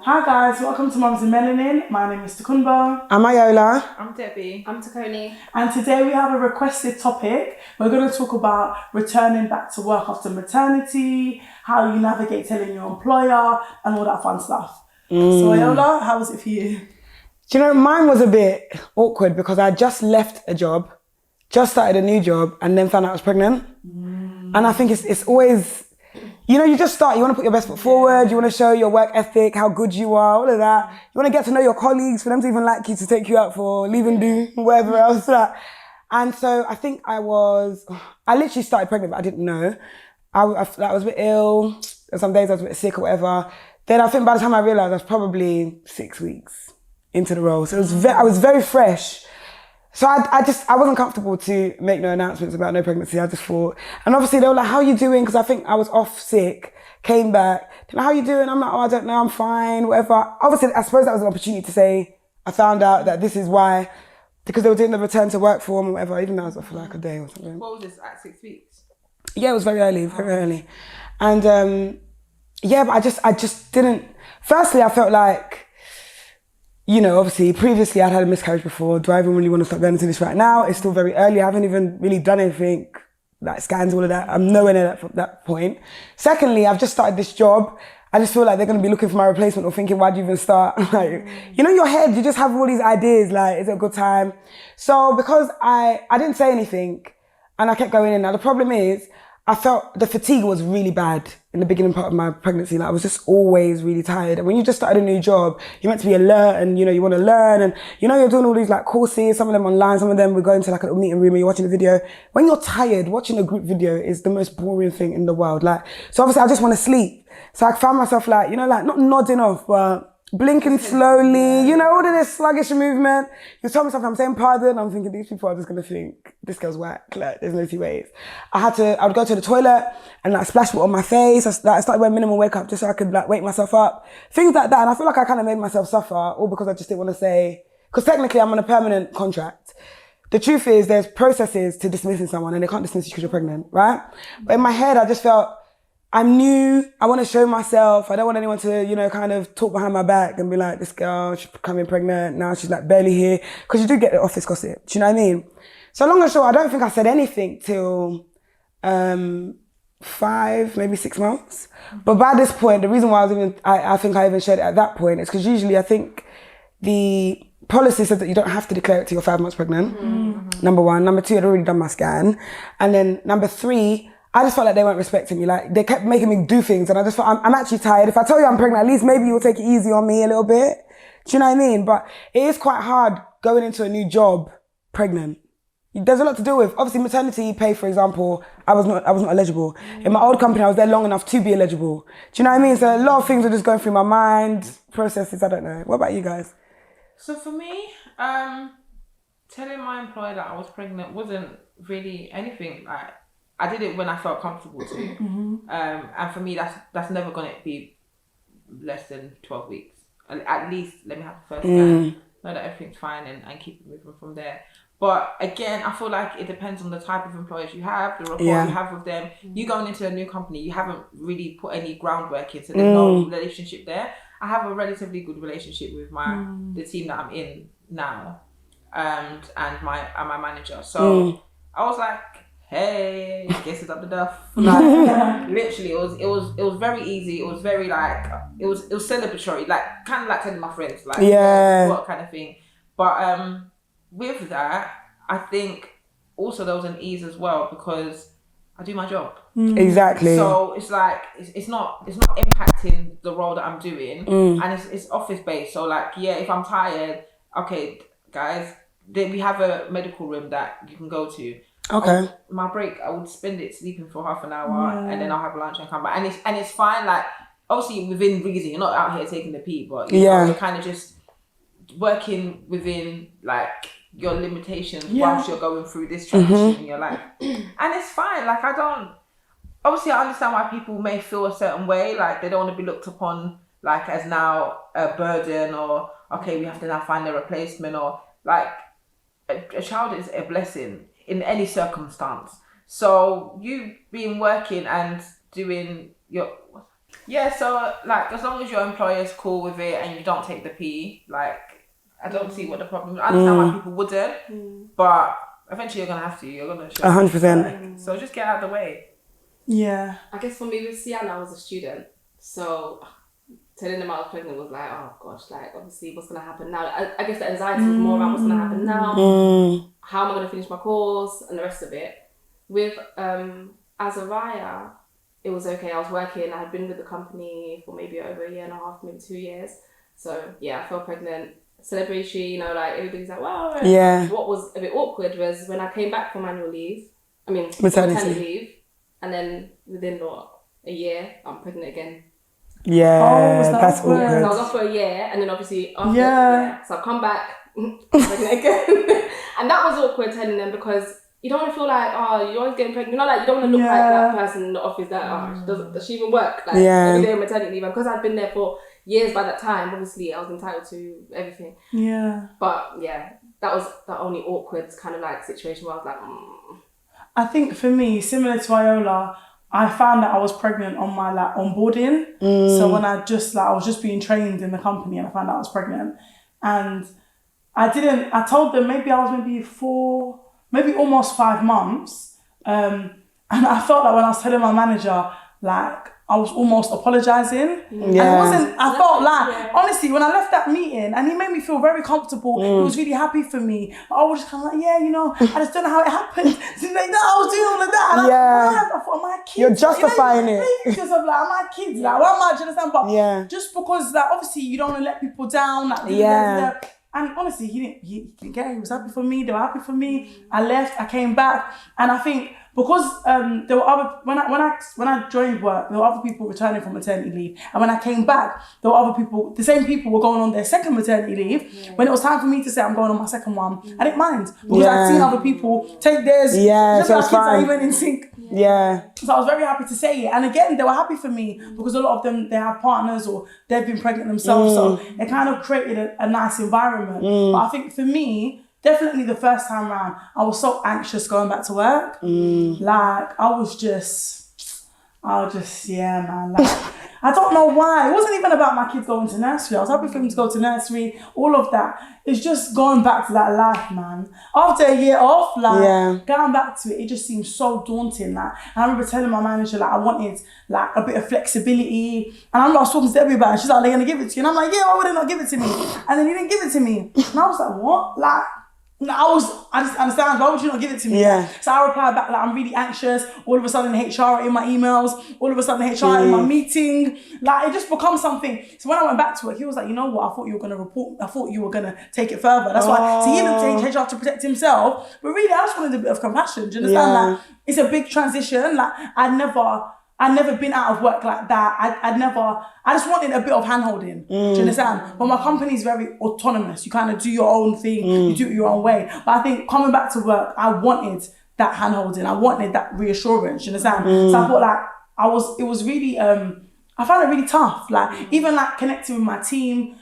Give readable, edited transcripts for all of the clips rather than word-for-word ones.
Hi guys, welcome to Mums and Melanin. My name is Takunba. I'm Ayola. I'm Debbie. I'm Takoni. And today we have a requested topic. We're going to talk about returning back to work after maternity, how you navigate telling your employer, and all that fun stuff. So Ayola, how was it for you? Do you know, mine was a bit awkward because I just left a job, just started a new job, and then found out I was pregnant. And I think it's always, you know, you just start, you want to put your best foot forward, you want to show your work ethic, how good you are, all of that. You want to get to know your colleagues, for them to even like you, to take you out for leave and do, whatever else. And so I think I literally started pregnant, but I didn't know. I was a bit ill, some days I was a bit sick or whatever. Then I think by the time I realised I was probably 6 weeks into the role. So I was very fresh. So I wasn't comfortable to make no announcements about no pregnancy. I just thought, and obviously they were like, how are you doing? Because I think I was off sick, came back. They're like, how are you doing? I'm like, oh, I don't know, I'm fine, whatever. Obviously, I suppose that was an opportunity to say, I found out that this is why, because they were doing the return to work form or whatever, even though I was off for like a day or something. What was this, at 6 weeks? Yeah, it was very early. And yeah, but I just didn't, firstly, I felt like, you know, obviously, previously I'd had a miscarriage before. Do I even really want to start going into this right now? It's still very early. I haven't even really done anything, like scans, all of that. I'm nowhere near that point. Secondly, I've just started this job. I just feel like they're going to be looking for my replacement or thinking, why'd you even start? Like, you know, in your head, you just have all these ideas, like, is it a good time? So because I didn't say anything and I kept going in. Now, the problem is, I felt the fatigue was really bad in the beginning part of my pregnancy. Like I was just always really tired. And when you just started a new job, you're meant to be alert and, you know, you want to learn and, you know, you're doing all these like courses, some of them online, some of them we're going to like a little meeting room and you're watching a video. When you're tired, watching a group video is the most boring thing in the world. Like, so obviously I just want to sleep. So I found myself like, you know, like not nodding off, but blinking slowly, you know, all of this sluggish movement. You tell me something, I'm saying pardon, I'm thinking these people are just going to think, this girl's whack, like, there's no two ways. I would go to the toilet and like splash water on my face. I started wearing minimal wake up just so I could like wake myself up. Things like that. And I feel like I kind of made myself suffer, all because I just didn't want to say, because technically I'm on a permanent contract. The truth is there's processes to dismissing someone and they can't dismiss you because you're pregnant, right? But in my head, I just felt, I'm new, I want to show myself. I don't want anyone to, you know, kind of talk behind my back and be like, this girl, she's becoming pregnant, now she's like barely here. Because you do get the office gossip, do you know what I mean? So long and short, I don't think I said anything till 5, maybe 6 months. But by this point, the reason why I think I even shared it at that point is because usually I think the policy said that you don't have to declare it till you're 5 months pregnant, number one. Number two, I'd already done my scan. And then number 3, I just felt like they weren't respecting me. Like, they kept making me do things and I just thought, I'm actually tired. If I tell you I'm pregnant, at least maybe you'll take it easy on me a little bit. Do you know what I mean? But it is quite hard going into a new job pregnant. There's a lot to deal with. Obviously, maternity pay, for example, I was not eligible. In my old company, I was there long enough to be eligible. Do you know what I mean? So a lot of things were just going through my mind, processes, I don't know. What about you guys? So for me, telling my employer that I was pregnant wasn't really anything. Like, I did it when I felt comfortable to. And for me, that's never going to be less than 12 weeks. At least let me have the first scan, know that everything's fine and keep moving from there. But again, I feel like it depends on the type of employers you have, the rapport you have with them. You going into a new company, you haven't really put any groundwork in, so there's no relationship there. I have a relatively good relationship with the team that I'm in now, and my manager. So I was like, hey, guess it's up the duff. Like, literally, it was very easy. It was very like it was celebratory, like kind of like telling my friends, like what kind of thing. But with that, I think also there was an ease as well because I do my job. Exactly. So it's like it's not impacting the role that I'm doing, and it's office based. So like, yeah, if I'm tired, okay, guys, then we have a medical room that you can go to. Okay. My break, I would spend it sleeping for half an hour, and then I'll have lunch and come back, and it's fine. Like, obviously within reason, you're not out here taking the pee, but you know, you're kind of just working within like your limitations whilst you're going through this transition in your life, and it's fine. Like, obviously I understand why people may feel a certain way, like they don't want to be looked upon like as now a burden, or okay, we have to now find a replacement, or like a child is a blessing in any circumstance. So you being working and doing your Yeah, so like as long as your employer's cool with it and you don't take the P, like I don't see what the problem is. I understand why people wouldn't, but eventually you're gonna have to. You're gonna show 100%. So just get out of the way. Yeah. I guess for me with Sienna, I was a student, so telling them I was pregnant was like, oh gosh, like obviously what's gonna happen now? I guess the anxiety was more about what's gonna happen now, how am I gonna finish my course, and the rest of it. With Azariah, it was okay. I was working. I had been with the company for maybe over a year and a half, maybe 2 years. So yeah, I fell pregnant. Celebration, you know, like everybody's like, wow. Yeah. What was a bit awkward was when I came back from maternity Maternity. leave, and then within a year, I'm pregnant again. Yeah, was that that's awkward? So I awkward. was off for a year, and then obviously after Yeah. so I've come back pregnant again, and that was awkward telling them because you don't want to feel like, oh, you're always getting pregnant. You know, like you don't want to look like that person in the office that, oh, does she even work? Like every day on maternity leave. And because I'd been there for years by that time, obviously I was entitled to everything. Yeah. But yeah, that was the only awkward kind of like situation where I was like, I think for me, similar to Iola, I found that I was pregnant on my like onboarding. So when I was just being trained in the company and I found out I was pregnant. And I told them maybe I was maybe almost 5 months. And I felt like when I was telling my manager, like I was almost apologising. And it wasn't, I felt like, honestly, when I left that meeting and he made me feel very comfortable, he was really happy for me. But I was just kind of like, yeah, you know, I just don't know how it happened. So like, I was doing all of that. And I thought, am I kids? You're justifying it. Because of like, am I kids? Like, why am I, do you understand? But just because like, obviously you don't want to let people down. Like, and honestly, he didn't care. He was happy for me. They were happy for me. I left. I came back, and I think because there were other when I joined work, there were other people returning from maternity leave, and when I came back, there were other people. The same people were going on their second maternity leave. When it was time for me to say I'm going on my second one, I didn't mind because I'd seen other people take theirs. Yeah, so it's fine. Even in sync. Yeah. So I was very happy to say it. And again, they were happy for me because a lot of them, they have partners or they've been pregnant themselves. So it kind of created a nice environment. But I think for me, definitely the first time round, I was so anxious going back to work. Like, I was just, yeah, man. Like, I don't know why. It wasn't even about my kids going to nursery. I was happy for them to go to nursery, all of that. It's just going back to that life, man. After a year off, like, going back to it, it just seems so daunting. Like, and I remember telling my manager, like, I wanted, like, a bit of flexibility. And I remember I was talking to everybody, and she's like, they're going to give it to you. And I'm like, yeah, why would they not give it to me? And then he didn't give it to me. And I was like, what? Like, I just understand, why would you not give it to me? So I replied back, like, I'm really anxious. All of a sudden HR are in my emails. All of a sudden HR are in my meeting. Like, it just becomes something. So when I went back to work, he was like, you know what? I thought you were going to report. I thought you were going to take it further. That's why. So he looked at HR to protect himself. But really, I just wanted a bit of compassion. Do you understand that? It's a big transition. Like, I'd never been out of work like that. I just wanted a bit of hand-holding. Do you understand? But my company's very autonomous. You kind of do your own thing. You do it your own way. But I think coming back to work, I wanted that hand-holding. I wanted that reassurance. Do you understand? So I thought like, it was really, I found it really tough. Like, even like connecting with my team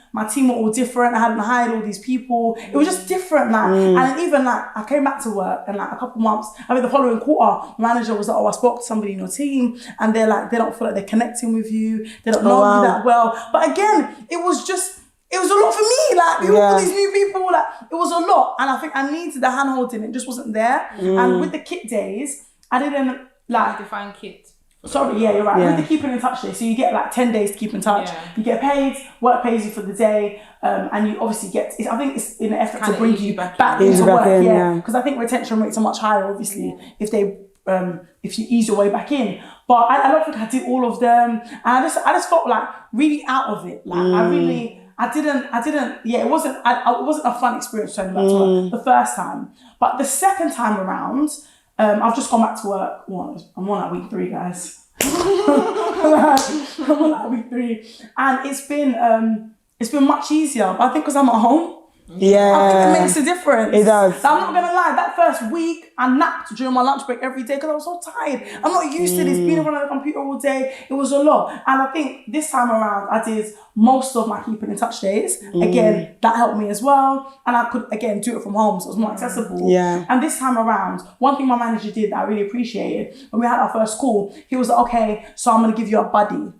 were all different. I hadn't hired all these people. It was just different. Like, and even like, I came back to work and like a couple months, I mean the following quarter, my manager was like, oh, I spoke to somebody in your team and they're like, they don't feel like they're connecting with you. They don't know you that well. But again, it was a lot for me. Like, all these new people, like, it was a lot. And I think I needed the hand holding. It just wasn't there. And with the kit days, I didn't like... Define kit. Sorry, yeah, you're right. With the keeping in touch day, so you get like 10 days to keep in touch. You get paid, work pays you for the day, and you obviously get, I think it's in an effort to bring you back into work. Because I think retention rates are much higher, obviously, if you ease your way back in. But I don't think I did all of them. And I just felt like really out of it. Like, it wasn't a fun experience turning back to work the first time. But the second time around, I've just gone back to work. I'm on like week 3, guys. I'm on like week 3, and it's been much easier. I think because I'm at home. I think it makes a difference. It does. I'm not gonna lie, that first week I napped during my lunch break every day because I was so tired. I'm not used to this, being in front of the computer all day. It was a lot. And I think this time around I did most of my keeping in touch days. Again, that helped me as well. And I could again do it from home, so it was more accessible. And this time around, one thing my manager did that I really appreciated, when we had our first call, he was like, okay, so I'm gonna give you a buddy.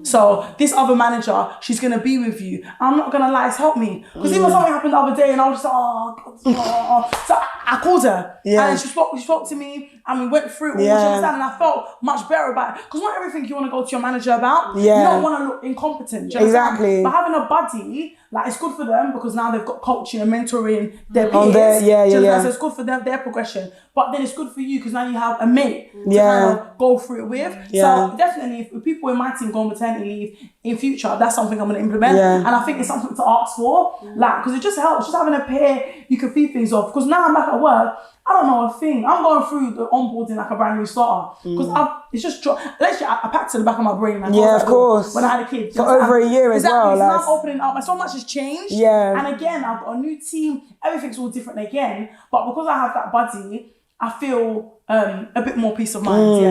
So this other manager, she's gonna be with you. I'm not gonna lie, it's helped me. Because even something happened the other day and I was just like, oh God. So I called her and she spoke to me and we went through it all, and I felt much better about it. Because not everything you want to go to your manager about. You don't want to look incompetent. Do you understand? But having a buddy, like, it's good for them because now they've got coaching and mentoring their peers. So it's good for them, their progression. But then it's good for you because now you have a mate to kind of go through it with. So definitely, if people in my team go on maternity leave in future, that's something I'm going to implement. And I think it's something to ask for. Like, because it just helps. Just having a pair you can feed things off. Because now I'm back at work, I don't know a thing. I'm going through the onboarding like a brand new starter. Because it's just, literally, I packed it in the back of my brain. Like, of course. When I had a kid. For over a year as well. So now I'm opening up. So much has changed. Yeah. And again, I've got a new team. Everything's all different again. But because I have that buddy, I feel a bit more peace of mind.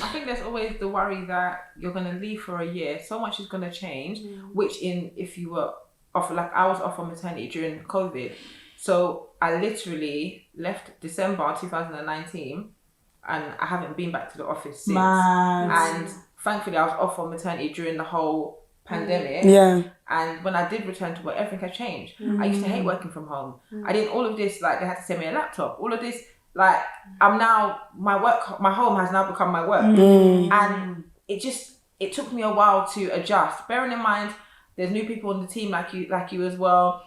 I think there's always the worry that you're going to leave for a year. So much is going to change, which if you were off, like I was off on maternity during COVID. So I literally left December 2019 and I haven't been back to the office since. And thankfully I was off on maternity during the whole pandemic. And when I did return to work, everything had changed. I used to hate working from home. I did all of this, like they had to send me a laptop, all of this. Like I'm now, my home has now become my work. And it took me a while to adjust. Bearing in mind, there's new people on the team like you as well.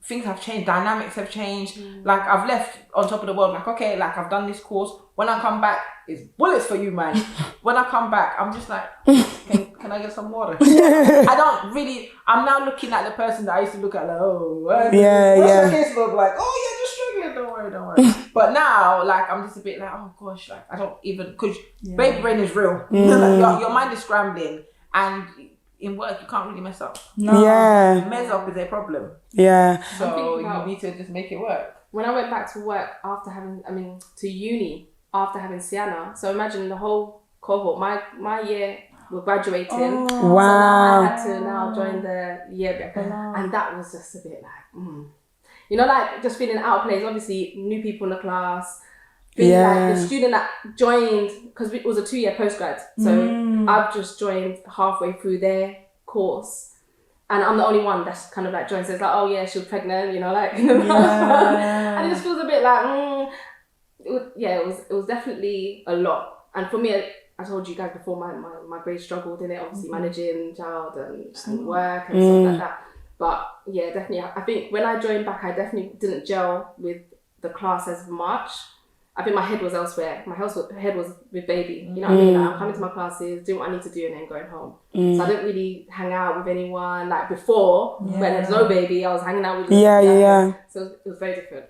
Things have changed, dynamics have changed. Like I've left on top of the world, like, okay, like I've done this course. When I come back, it's bullets for you, man. When I come back, I'm just like, can I get some water? I'm now looking at the person that I used to look at like, what's the case look like? Oh, you're just struggling, don't worry. But now, like, I'm just a bit like, oh gosh, like I don't even, because baby brain is real. Like, your mind is scrambling and in work, you can't really mess up. Mess up is a problem. So you need to just make it work. When I went back to work to uni after having Sienna, so imagine the whole cohort, my year were graduating. So now I had to now join the year. And that was just a bit like, you know, like just feeling out of place. Obviously, new people in the class. Feeling like the student that joined, because it was a 2-year postgrad. So I've just joined halfway through their course. And I'm the only one that's kind of like joined. So it's like, oh yeah, she was pregnant, you know, like. And it just feels a bit like, it was definitely a lot. And for me, I told you guys before, my great struggle, didn't it? Obviously managing child and work and stuff like that. But yeah, definitely. I think when I joined back, I definitely didn't gel with the class as much. I think my head was elsewhere. My head was with baby. You know what I mean? Like, I'm coming to my classes, doing what I need to do, and then going home. So I didn't really hang out with anyone. Like before, when there's no baby, I was hanging out with So it was very different.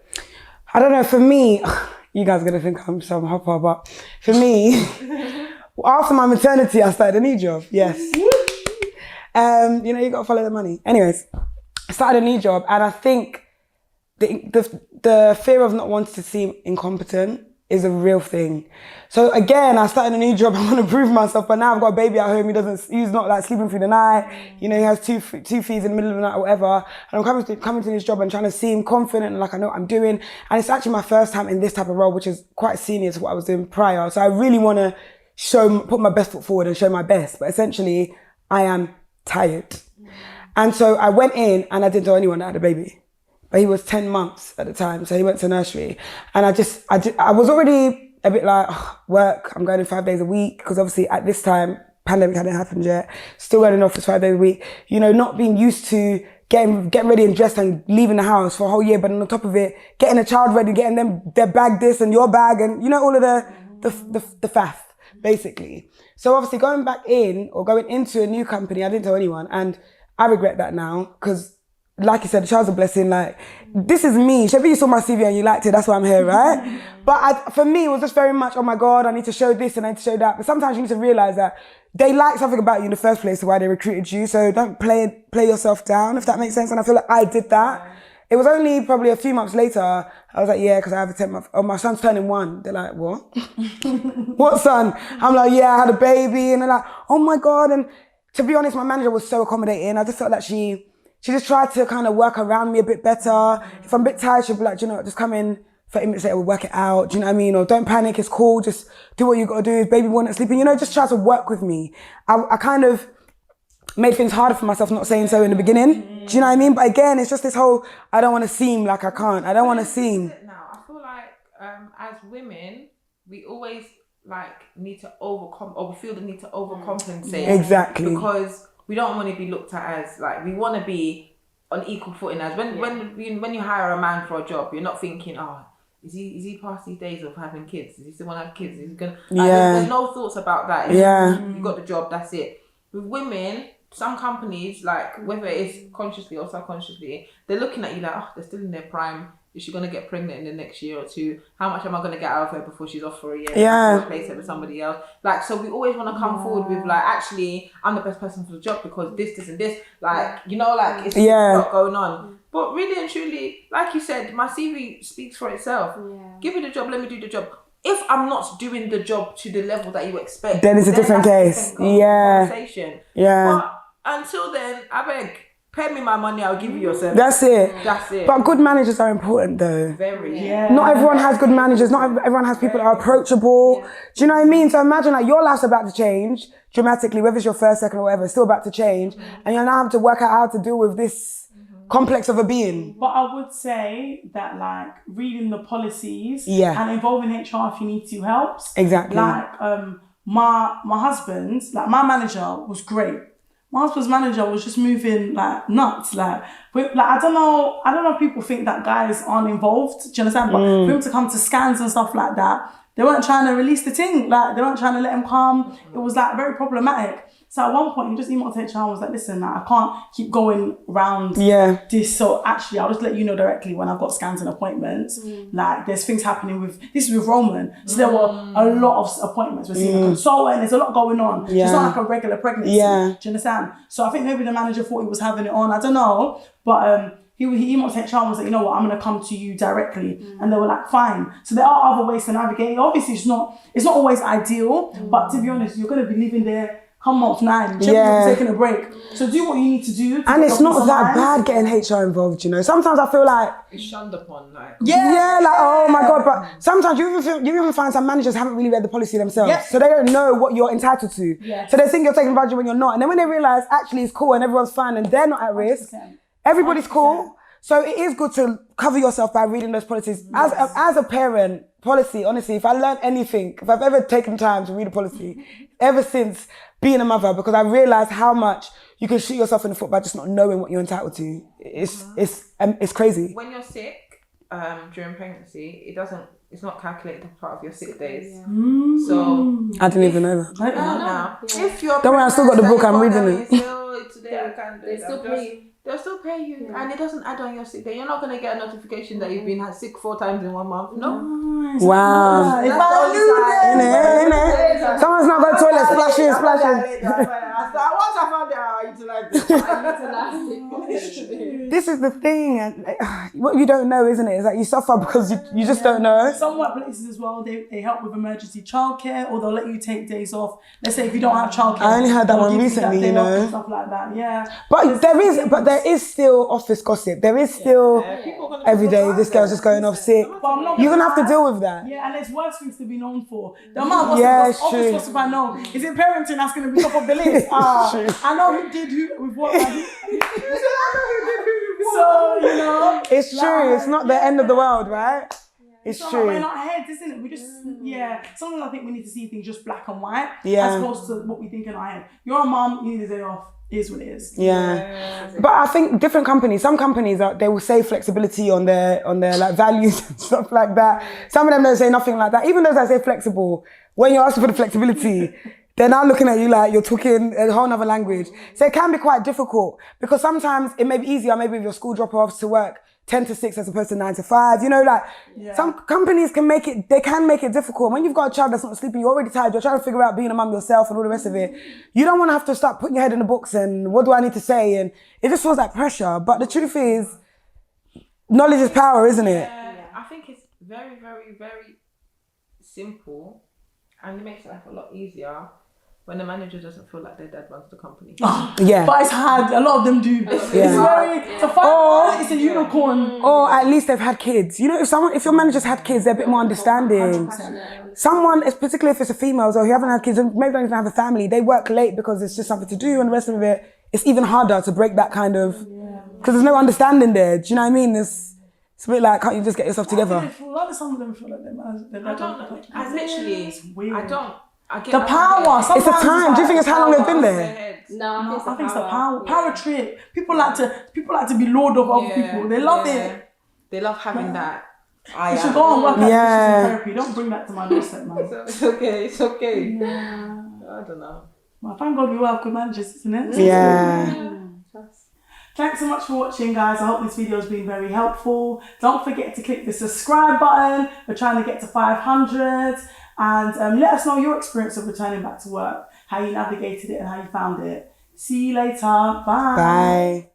I don't know, for me, you guys are going to think I'm some hopper, but for me, after my maternity, I started a new job. Yes. You know, you got to follow the money. Anyways, I started a new job, and I think the fear of not wanting to seem incompetent is a real thing. So again, I started a new job. I want to prove myself, but now I've got a baby at home. He's not like sleeping through the night. You know, he has two feeds in the middle of the night or whatever. And I'm coming to this job and trying to seem confident and like I know what I'm doing. And it's actually my first time in this type of role, which is quite senior to what I was doing prior. So I really want to put my best foot forward and show my best. But essentially, I am tired. And so I went in and I didn't tell anyone that I had a baby. But he was 10 months at the time, so he went to nursery. And I was already a bit like, work, I'm going in 5 days a week, because obviously at this time, pandemic hadn't happened yet, still going in the office 5 days a week, you know, not being used to getting ready and dressed and leaving the house for a whole year, but on top of it, getting a child ready, getting them their bag this and your bag and, you know, all of the faff, basically. So obviously going back in or going into a new company, I didn't tell anyone, and I regret that now, because like you said, the child's a blessing. Like, this is me. Maybe you saw my CV and you liked it. That's why I'm here, right? But for me, it was just very much, oh my God, I need to show this and I need to show that. But sometimes you need to realize that they like something about you in the first place, so why they recruited you. So don't play yourself down, if that makes sense. And I feel like I did that. It was only probably a few months later, I was like, yeah, because I have a 10-month, oh, my son's turning 1. They're like, what? What son? I'm like, yeah, I had a baby. And they're like, oh my God. And to be honest, my manager was so accommodating. I just felt like she just tried to kind of work around me a bit better. If I'm a bit tired, she'd be like, you know what, just come in 30 minutes later we'll work it out, do you know what I mean? Or don't panic, it's cool, just do what you gotta do. If baby wasn't sleeping, you know, just try to work with me. I kind of made things harder for myself not saying so in the beginning. Do you know what I mean? But again, it's just this whole, I don't want to seem like I can't. I don't want to seem. Now, I feel like as women, we always like need to overcome, or we feel the need to overcompensate. Exactly. Because we don't want to be looked at as like, we want to be on equal footing as when you hire a man for a job, you're not thinking, oh, is he past these days of having kids? Is he still want to have kids? Is he gonna? Like, there's no thoughts about that. It's just, you got the job. That's it. With women, some companies, like whether it's consciously or subconsciously, they're looking at you like, oh, they're still in their prime. Is she going to get pregnant in the next year or two? How much am I going to get out of her before she's off for a year? Yeah. Replace her with somebody else. Like, so we always want to come forward with like, actually, I'm the best person for the job because this, and this. Like, you know, like it's a lot going on. But really and truly, like you said, my CV speaks for itself. Yeah. Give me the job, let me do the job. If I'm not doing the job to the level that you expect, then it's a different case. Conversation. Yeah. But until then, I beg, pay me my money, I'll give you your service. That's it. That's it. But good managers are important though. Very. Yeah. Not everyone has good managers. Not everyone has people that are approachable. Yeah. Do you know what I mean? So imagine like your life's about to change dramatically, whether it's your first, second or whatever, it's still about to change. And you'll now have to work out how to deal with this complex of a being. But I would say that like reading the policies Yeah. and involving HR if you need to helps. Exactly. Like my husband, like my manager was great. My husband's manager was just moving like nuts. Like I don't know if people think that guys aren't involved. Do you understand? But for him to come to scans and stuff like that, they weren't trying to release the thing. Like they weren't trying to let him come. It was like very problematic. So at one point, he just emailed HR and was like, listen, like, I can't keep going around this. So actually, I'll just let you know directly when I've got scans and appointments. Like, there's things happening this is with Roman. So there were a lot of appointments. We're seeing a consultant. There's a lot going on. It's not like a regular pregnancy. Do you understand? So I think maybe the manager thought he was having it on. I don't know. But he emailed HR and was like, you know what, I'm going to come to you directly. And they were like, fine. So there are other ways to navigate. Obviously, it's not always ideal. But to be honest, you're going to be living there come month 9, taking a break. So do what you need to do. And it's not that bad getting HR involved, you know. Sometimes I feel like it's shunned upon, like like oh my god. But sometimes you even find some managers haven't really read the policy themselves, so they don't know what you're entitled to. So they think you're taking advantage when you're not, and then when they realise actually it's cool and everyone's fine and they're not at risk, 100%. Everybody's cool. So it is good to cover yourself by reading those policies. As a parent, policy, honestly, if I learned anything, if I've ever taken time to read a policy, ever since being a mother, because I realised how much you can shoot yourself in the foot by just not knowing what you're entitled to. It's crazy. When you're sick during pregnancy, it's not calculated as part of your sick days. So I didn't even know that. I don't know now. If you're don't worry, I still got the book. I'm reading it. They'll still pay you, and it doesn't add on your sick day. You're not gonna get a notification that you've been sick 4 times in 1 month. No. Wow. If I knew that. Someone's not going to toilet splashing. Once I found out, I utilized it. This is the thing. What you don't know, isn't it? Is that you suffer because you just don't know. Some workplaces as well, they help with emergency childcare, or they'll let you take days off. Let's say if you don't have childcare. I only heard that one recently, you know. Stuff like that, yeah. But there is still office gossip. There is still every day this girl's just going off sick. You're gonna have to deal with that. Yeah, and there's worse things to be known for. The amount of office gossip I know. Is it parenting that's gonna be top of the list? I know who did who with what. So you know, it's true. It's not the end of the world, right? It's true. We're not heads, isn't it? We just sometimes I think we need to see things just black and white as opposed to what we think in our head. You're a mom, you need a day off. Is what it is. Yeah. But I think different companies, some companies they will say flexibility on their like values and stuff like that. Some of them don't say nothing like that. Even those that say flexible, when you're asking for the flexibility, they're now looking at you like you're talking a whole other language. So it can be quite difficult because sometimes it may be easier maybe with your school drop-offs to work 10 to 6 as opposed to 9 to 5, you know, like some companies can make it difficult. When you've got a child that's not sleeping, you're already tired, you're trying to figure out being a mum yourself and all the rest of it. You don't want to have to start putting your head in the books and what do I need to say? And it just feels like pressure. But the truth is, knowledge is power, isn't it? I think it's very, very, very simple and it makes life a lot easier. when the manager doesn't feel like their dad runs the company. Yeah. But it's hard. A lot of them do. It's very. To find it's a unicorn. Or at least they've had kids. You know, if your manager's had kids, they're a bit more understanding. Someone, particularly if it's a female or who haven't had kids and maybe don't even have a family, they work late because it's just something to do, and the rest of it, it's even harder to break that kind of, because there's no understanding there. Do you know what I mean? It's a bit like, can't you just get yourself together? Some of them feel like they're I don't know. I literally, weird. I get The power. It's the time. Do you think it's how long they've been there? No, I think it's the power trip. People like to be lord of other people. They love it. They love having that. You should go and work at therapy. Don't bring that to my doorstep, man. It's okay. Yeah. I don't know. Well, thank God we all have good managers, isn't it? Yeah. Thanks so much for watching, guys. I hope this video has been very helpful. Don't forget to click the subscribe button. We're trying to get to 500. And let us know your experience of returning back to work, how you navigated it and how you found it. See you later. Bye. Bye.